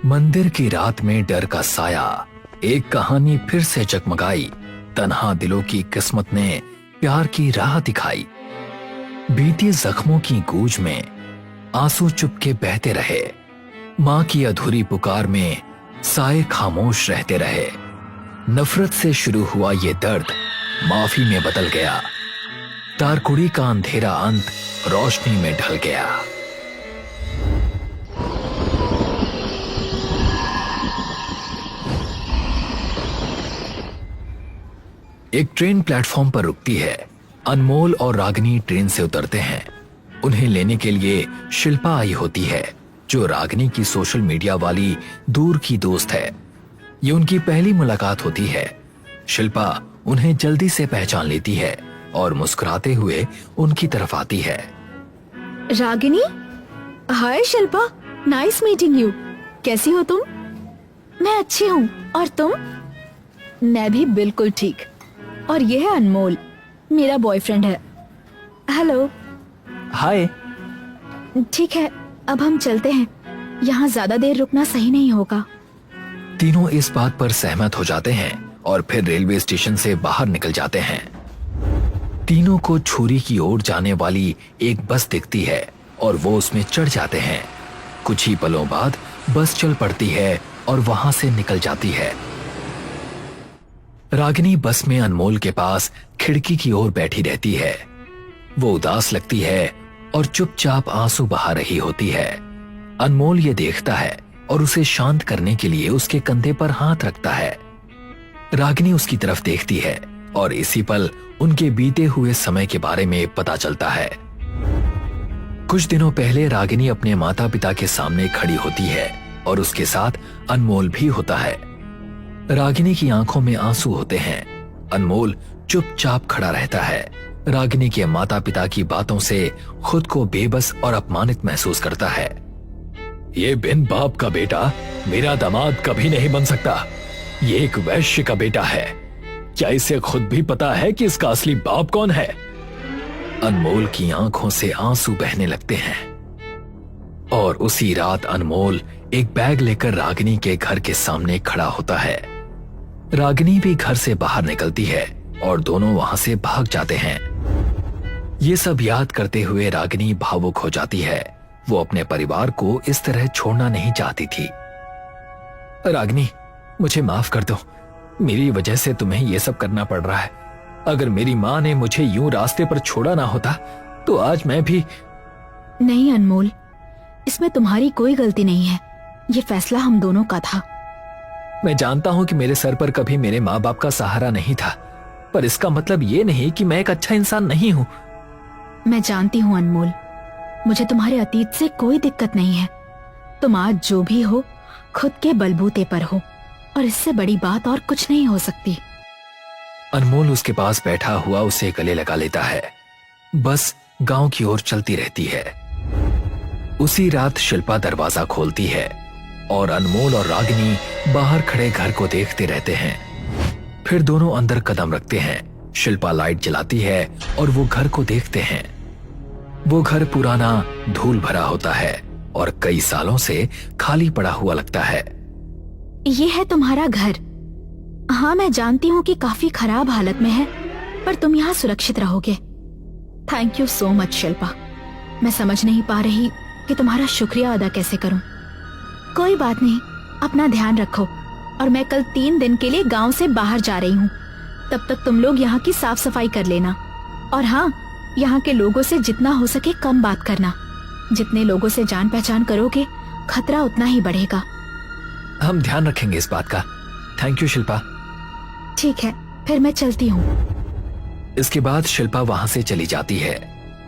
मंदिर की रात में डर का साया, एक कहानी फिर से जगमगाई। तन्हा दिलों की किस्मत ने प्यार की राह दिखाई। बीते जख्मों की गूंज में आंसू चुपके बहते रहे। मां की अधूरी पुकार में साए खामोश रहते रहे। नफरत से शुरू हुआ ये दर्द माफी में बदल गया। तारकुड़ी का अंधेरा अंत रोशनी में ढल गया। एक ट्रेन प्लेटफॉर्म पर रुकती है। अनमोल और रागिनी ट्रेन से उतरते हैं। उन्हें लेने के लिए शिल्पा आई होती है, जो रागिनी की सोशल मीडिया वाली दूर की दोस्त है। ये उनकी पहली मुलाकात होती है। शिल्पा उन्हें जल्दी से पहचान लेती है और मुस्कुराते हुए उनकी तरफ आती है। रागिनी, हाय शिल्पा, नाइस मीटिंग यू। कैसी हो तुम? मैं अच्छी हूँ, और तुम? मैं भी बिल्कुल ठीक। और ये है अनमोल, मेरा बॉयफ्रेंड है। हेलो। हाय। ठीक है, अब हम चलते हैं। यहाँ ज्यादा देर रुकना सही नहीं होगा। तीनों इस बात पर सहमत हो जाते हैं और फिर रेलवे स्टेशन से बाहर निकल जाते हैं। तीनों को छुरी की ओर जाने वाली एक बस दिखती है और वो उसमें चढ़ जाते हैं। कुछ ही पलों बाद बस चल पड़ती है और वहां से निकल जाती है। रागिनी बस में अनमोल के पास खिड़की की ओर बैठी रहती है। वो उदास लगती है और चुपचाप आंसू बहा रही होती है। अनमोल ये देखता है और उसे शांत करने के लिए उसके कंधे पर हाथ रखता है। रागिनी उसकी तरफ देखती है और इसी पल उनके बीते हुए समय के बारे में पता चलता है। कुछ दिनों पहले रागिनी अपने माता पिता के सामने खड़ी होती है और उसके साथ अनमोल भी होता है। रागिनी की आंखों में आंसू होते हैं। अनमोल चुपचाप खड़ा रहता है। रागिनी के माता पिता की बातों से खुद को बेबस और अपमानित महसूस करता है। ये बिन बाप का बेटा मेरा दामाद कभी नहीं बन सकता। ये एक वैश्य का बेटा है। क्या इसे खुद भी पता है कि इसका असली बाप कौन है? अनमोल की आंखों से आंसू बहने लगते हैं। और उसी रात अनमोल एक बैग लेकर रागिनी के घर के सामने खड़ा होता है। रागिनी भी घर से बाहर निकलती है और दोनों वहां से भाग जाते हैं। ये सब याद करते हुए रागिनी भावुक हो जाती है। वो अपने परिवार को इस तरह छोड़ना नहीं चाहती थी। रागिनी, मुझे माफ कर दो। मेरी वजह से तुम्हें ये सब करना पड़ रहा है। अगर मेरी माँ ने मुझे यूं रास्ते पर छोड़ा ना होता तो आज मैं भी। नहीं अनमोल, इसमें तुम्हारी कोई गलती नहीं है। ये फैसला हम दोनों का था। मैं जानता हूं कि मेरे सर पर कभी मेरे माँ बाप का सहारा नहीं था, पर इसका मतलब ये नहीं कि मैं एक अच्छा इंसान नहीं हूं। मैं जानती हूँ अनमोल, मुझे तुम्हारे अतीत से कोई दिक्कत नहीं है। तुम आज जो भी हो, खुद के बलबूते पर हो, और इससे बड़ी बात और कुछ नहीं हो सकती। अनमोल उसके पास बैठा हुआ उसे गले लगा लेता है। बस गांव की ओर चलती रहती है। उसी रात शिल्पा दरवाजा खोलती है और अनमोल और रागिनी बाहर खड़े घर को देखते रहते हैं। फिर दोनों अंदर कदम रखते हैं। शिल्पा लाइट जलाती है और वो घर को देखते हैं। वो घर पुराना, धूल भरा होता है और कई सालों से खाली पड़ा हुआ लगता है। ये है तुम्हारा घर। हाँ, मैं जानती हूँ कि काफी खराब हालत में है, पर तुम यहाँ सुरक्षित रहोगे। Thank you so much Shilpa. मैं समझ नहीं पा रही कि तुम्हारा शुक्रिया अदा कैसे करूं। कोई बात नहीं, अपना ध्यान रखो। और मैं कल 3 दिन के लिए गांव से बाहर जा रही हूँ। तब तक तुम लोग यहाँ की साफ सफाई कर लेना। और हाँ, यहाँ के लोगों से जितना हो सके कम बात करना। जितने लोगों से जान पहचान करोगे, खतरा उतना ही बढ़ेगा। हम ध्यान रखेंगे इस बात का। Thank you Shilpa. ठीक है, फिर मैं चलती हूँ। इसके बाद शिल्पा वहां से चली जाती है।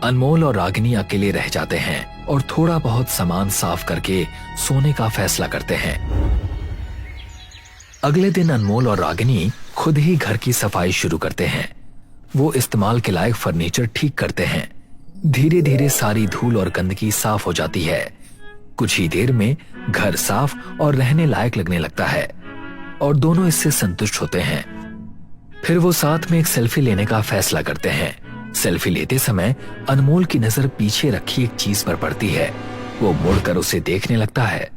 अनमोल और रागिनी अकेले रह जाते हैं और थोड़ा बहुत सामान साफ करके सोने का फैसला करते हैं। अगले दिन अनमोल और रागिनी खुद ही घर की सफाई शुरू करते हैं। वो इस्तेमाल के लायक फर्नीचर ठीक करते हैं। धीरे धीरे सारी धूल और गंदगी साफ हो जाती है। कुछ ही देर में घर साफ और रहने लायक लगने लगता है और दोनों इससे संतुष्ट होते हैं। फिर वो साथ में एक सेल्फी लेने का फैसला करते हैं। सेल्फी लेते समय अनमोल की नजर पीछे रखी एक चीज पर पड़ती है। वो मुड़कर उसे देखने लगता है।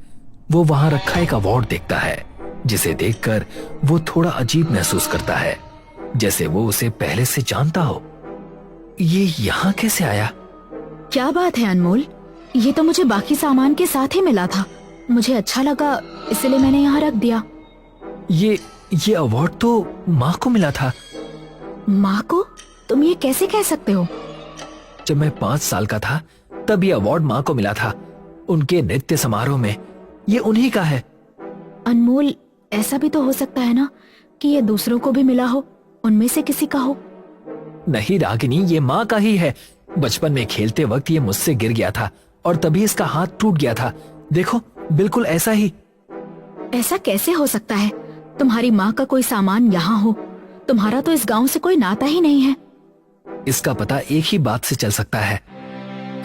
वो वहां रखा एक अवार्ड देखता है, जिसे देखकर वो थोड़ा अजीब महसूस करता है, जैसे वो उसे पहले से जानता हो। ये यहाँ कैसे आया? क्या बात है अनमोल, ये तो मुझे बाकी सामान के साथ ही मिला था। मुझे अच्छा लगा, इसलिए मैंने यहाँ रख दिया। ये अवार्ड तो माँ को मिला था। माँ को? तुम ये कैसे कह सकते हो? जब मैं 5 साल का था तब ये अवार्ड माँ को मिला था, उनके नृत्य समारोह में। ये उन्हीं का है। अनमोल, ऐसा भी तो हो सकता है ना कि ये दूसरों को भी मिला हो, उनमें से किसी का हो। नहीं रागिनी, ये माँ का ही है। बचपन में खेलते वक्त ये मुझसे गिर गया था और तभी इसका हाथ टूट गया था। देखो, बिल्कुल ऐसा ही। ऐसा कैसे हो सकता है? तुम्हारी माँ का कोई सामान यहाँ हो? तुम्हारा तो इस गांव से कोई नाता ही नहीं है। इसका पता एक ही बात से चल सकता है।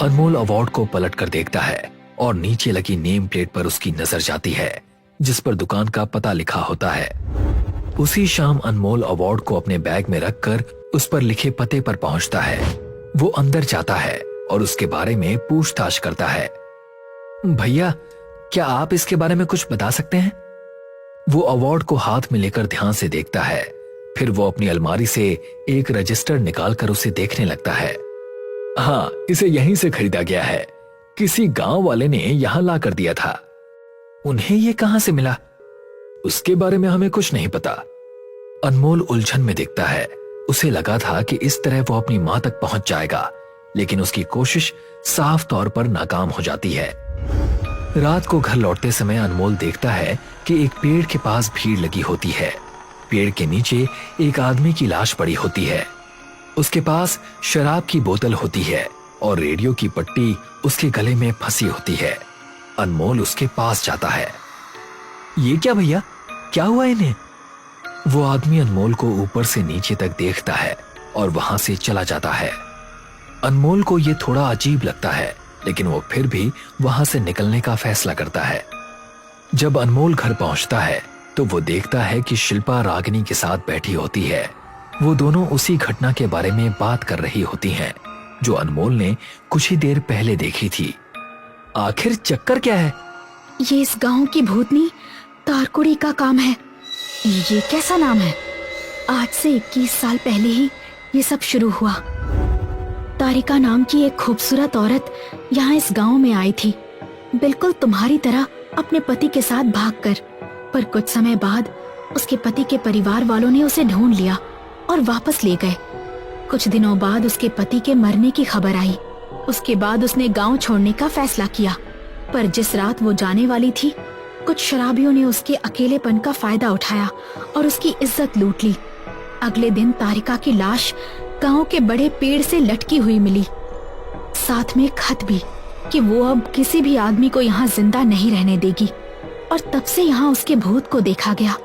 अनमोल अवार्ड को पलट कर देखता है और नीचे लगी नेम प्लेट पर उसकी नजर जाती है, जिस पर दुकान का पता लिखा होता है। उसी शाम अनमोल अवार्ड को अपने बैग में रखकर उस पर लिखे पते पर पहुंचता है। वो अंदर जाता है और उसके बारे में पूछताछ करता है। भैया, क्या आप इसके बारे में कुछ बता सकते हैं? वो अवार्ड को हाथ में लेकर ध्यान से देखता है, फिर वो अपनी अलमारी से एक रजिस्टर निकालकर उसे देखने लगता है। हाँ, इसे यहीं से खरीदा गया है। किसी गांव वाले ने यहां ला कर दिया था। उन्हें ये कहां से मिला, उसके बारे में हमें कुछ नहीं पता। अनमोल उलझन में दिखता है। उसे लगा था कि इस तरह वो अपनी मां तक पहुंच जाएगा, लेकिन उसकी कोशिश साफ तौर पर नाकाम हो जाती है। रात को घर लौटते समय अनमोल देखता है कि एक पेड़ के पास भीड़ लगी होती है। पेड़ के नीचे एक आदमी की लाश पड़ी होती है। उसके पास शराब की बोतल होती है और रेडियो की पट्टी उसके गले में फंसी होती है। अनमोल उसके पास जाता है। ये क्या भैया, क्या हुआ इन्हें? वो आदमी अनमोल को ऊपर से नीचे तक देखता है और वहां से चला जाता है। अनमोल को ये थोड़ा अजीब लगता है, लेकिन वो फिर भी वहां से निकलने का फैसला करता है। जब अनमोल घर पहुंचता है तो वो देखता है कि शिल्पा रागिनी के साथ बैठी होती है। वो दोनों उसी घटना के बारे में बात कर रही होती हैं, जो अनमोल ने कुछ ही देर पहले देखी थी। आखिर चक्कर क्या है? ये इस गांव की भूतनी तारकुड़ी का काम है। ये कैसा नाम है? आज से 21 साल पहले ही ये सब शुरू हुआ। तारिका नाम की एक खूबसूरत औरत यहाँ इस गांव में आई थी, बिल्कुल तुम्हारी तरह अपने पति के साथ भागकर। पर कुछ समय बाद उसके पति के परिवार वालों ने उसे ढूंढ लिया और वापस ले गए। कुछ दिनों बाद उसके पति के मरने की खबर आई। उसके बाद उसने गांव छोड़ने का फैसला किया, पर जिस रात वो जाने वाली थी, कुछ शराबियों ने उसके अकेलेपन का फायदा उठाया और उसकी इज्जत लूट ली। अगले दिन तारिका की लाश गांव के बड़े पेड़ से लटकी हुई मिली, साथ में खत भी कि वो अब किसी भी आदमी को यहाँ जिंदा नहीं रहने देगी। और तब से यहाँ उसके भूत को देखा गया।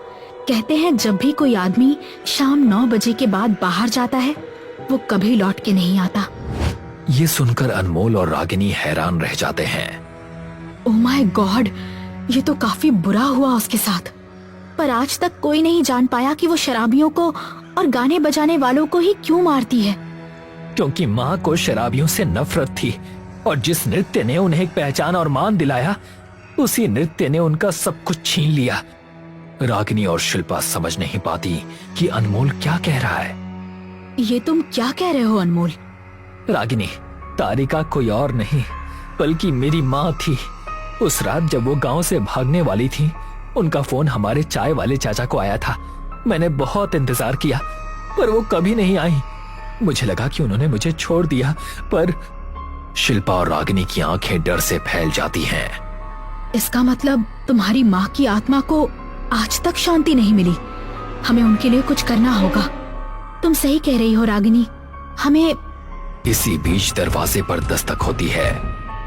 कहते हैं जब भी कोई आदमी शाम 9 बजे के बाद बाहर जाता है, वो कभी लौट के नहीं आता। ये सुनकर अनमोल और रागिनी हैरान रह जाते हैं। ओह माय गॉड, ये तो काफी बुरा हुआ उसके साथ। पर आज तक कोई नहीं जान पाया कि वो शराबियों को और गाने बजाने वालों को ही क्यों मारती है। क्योंकि माँ को शराबियों से नफरत थी और जिस नृत्य ने उन्हें एक पहचान और मान दिलाया, उसी नृत्य ने उनका सब कुछ छीन लिया। रागिनी और शिल्पा समझ नहीं पाती कि अनमोल क्या कह रहा है। ये तुम क्या कह रहे हो अनमोल? रागिनी, तारिका कोई और नहीं बल्कि मेरी माँ थी। उस रात जब वो गांव से भागने वाली थी, उनका फोन हमारे चाय वाले चाचा को आया था। मैंने बहुत इंतजार किया, पर वो कभी नहीं आई। मुझे लगा कि उन्होंने मुझे छोड़ दिया, पर शिल्पा और रागिनी की आंखें डर से फैल जाती हैं। इसका मतलब तुम्हारी माँ की आत्मा को आज तक शांति नहीं मिली। हमें उनके लिए कुछ करना होगा। तुम सही कह रही हो रागिनी, हमें। इसी बीच दरवाजे पर दस्तक होती है।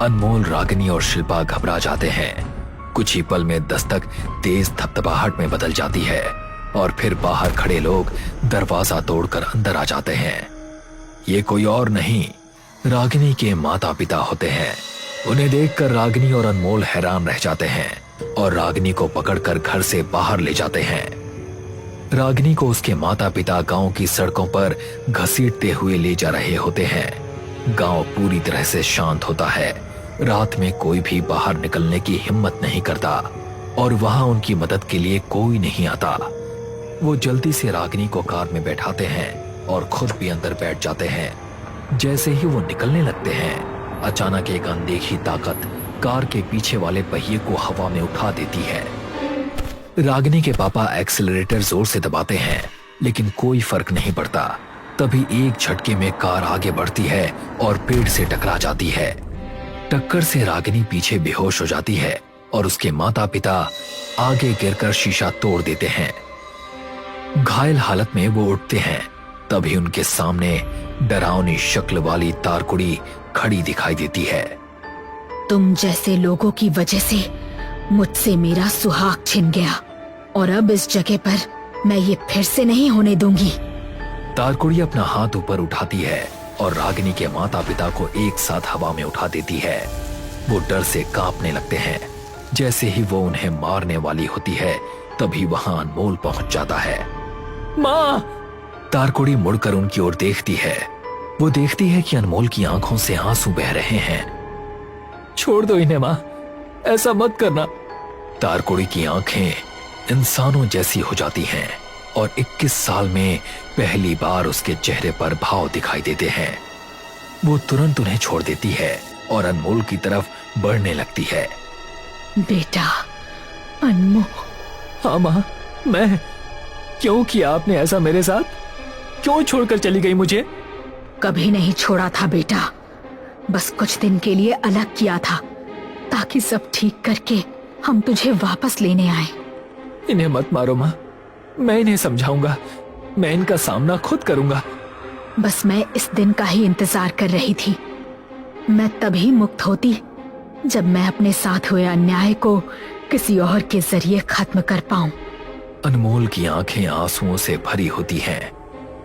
अनमोल, रागिनी और शिल्पा घबरा जाते हैं। कुछ ही पल में दस्तक तेज थपथपाहट में बदल जाती है और फिर बाहर खड़े लोग दरवाजा तोड़कर अंदर आ जाते हैं। ये कोई और नहीं, रागिनी के माता पिता होते हैं। उन्हें देखकर रागिनी और अनमोल हैरान रह जाते हैं और रागिनी को पकड़कर घर से बाहर ले जाते हैं। रागिनी को उसके माता पिता गांव की सड़कों पर घसीटते हुए ले जा रहे होते हैं। गांव पूरी तरह से शांत होता है। रात में कोई भी बाहर निकलने की हिम्मत नहीं करता। और वहां उनकी मदद के लिए कोई नहीं आता। वो जल्दी से रागिनी को कार में बैठाते हैं और खुद भी अंदर बैठ जाते हैं। जैसे ही वो निकलने लगते हैं, अचानक एक अनदेखी ताकत कार के पीछे वाले पहिए को हवा में उठा देती है। रागिनी के पापा एक्सीलरेटर जोर से दबाते हैं, लेकिन कोई फर्क नहीं पड़ता। तभी एक झटके में कार आगे बढ़ती है और पेड़ से टकरा जाती है। टक्कर से रागिनी पीछे बेहोश हो जाती है और उसके माता पिता आगे गिरकर शीशा तोड़ देते हैं। घायल हालत में वो उठते हैं, तभी उनके सामने डरावनी शक्ल वाली तारकुड़ी खड़ी दिखाई देती है। तुम जैसे लोगों की वजह से मुझसे मेरा सुहाग छिन गया और अब इस जगह पर मैं ये फिर से नहीं होने दूंगी। तारकुड़ी अपना हाथ ऊपर उठाती है और रागिनी के माता पिता को एक साथ हवा में उठा देती है। वो डर से कांपने लगते हैं। जैसे ही वो उन्हें मारने वाली होती है, तभी वहां अनमोल पहुंच जाता है। माँ! तारकुड़ी मुड़कर उनकी ओर देखती है। वो देखती है कि अनमोल की आंखों से आंसू बह रहे हैं। छोड़ दो इन्हें माँ, ऐसा मत करना। तारकुड़ी की आंखें इंसानों जैसी हो जाती हैं और 21 साल में पहली बार उसके चेहरे पर भाव दिखाई देते हैं। वो तुरंत उन्हें छोड़ देती है और अनमोल की तरफ बढ़ने लगती है। बेटा अनमोल। हाँ माँ, मैं क्यों किया आपने ऐसा मेरे साथ? क्यों छोड़कर चली गई मुझे? कभी नहीं छोड़ा था बेटा, बस कुछ दिन के लिए अलग किया था ताकि सब ठीक करके हम तुझे वापस लेने आए। इन्हें मत मारो माँ, मैं इन्हें समझाऊंगा, मैं इनका सामना खुद करूंगा। बस मैं इस दिन का ही इंतजार कर रही थी। मैं तभी मुक्त होती जब मैं अपने साथ हुए अन्याय को किसी और के जरिए खत्म कर पाऊं। अनमोल की आंखें आंसुओं से भरी होती हैं।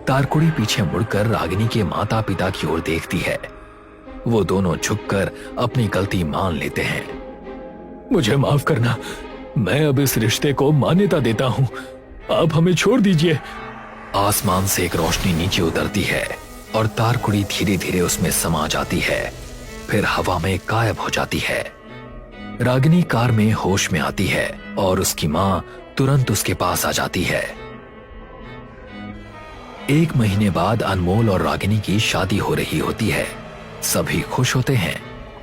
तारकुड़ी पीछे मुड़कर रागिनी के माता पिता की ओर देखती है। वो दोनों झुककर अपनी गलती मान लेते हैं। मुझे माफ करना, मैं अब इस रिश्ते को मान्यता देता हूँ, आप हमें छोड़ दीजिए। आसमान से एक रोशनी नीचे उतरती है और तारकुड़ी धीरे धीरे उसमें समा जाती है, फिर हवा में गायब हो जाती है। रागिनी कार में होश में आती है और उसकी माँ तुरंत उसके पास आ जाती है। 1 महीने बाद अनमोल और रागिनी की शादी हो रही होती है। सभी खुश होते हैं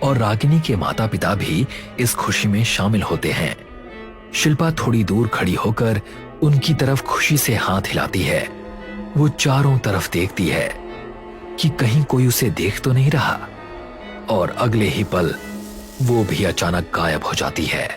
और रागिनी के माता पिता भी इस खुशी में शामिल होते हैं। शिल्पा थोड़ी दूर खड़ी होकर उनकी तरफ खुशी से हाथ हिलाती है। वो चारों तरफ देखती है कि कहीं कोई उसे देख तो नहीं रहा, और अगले ही पल वो भी अचानक गायब हो जाती है।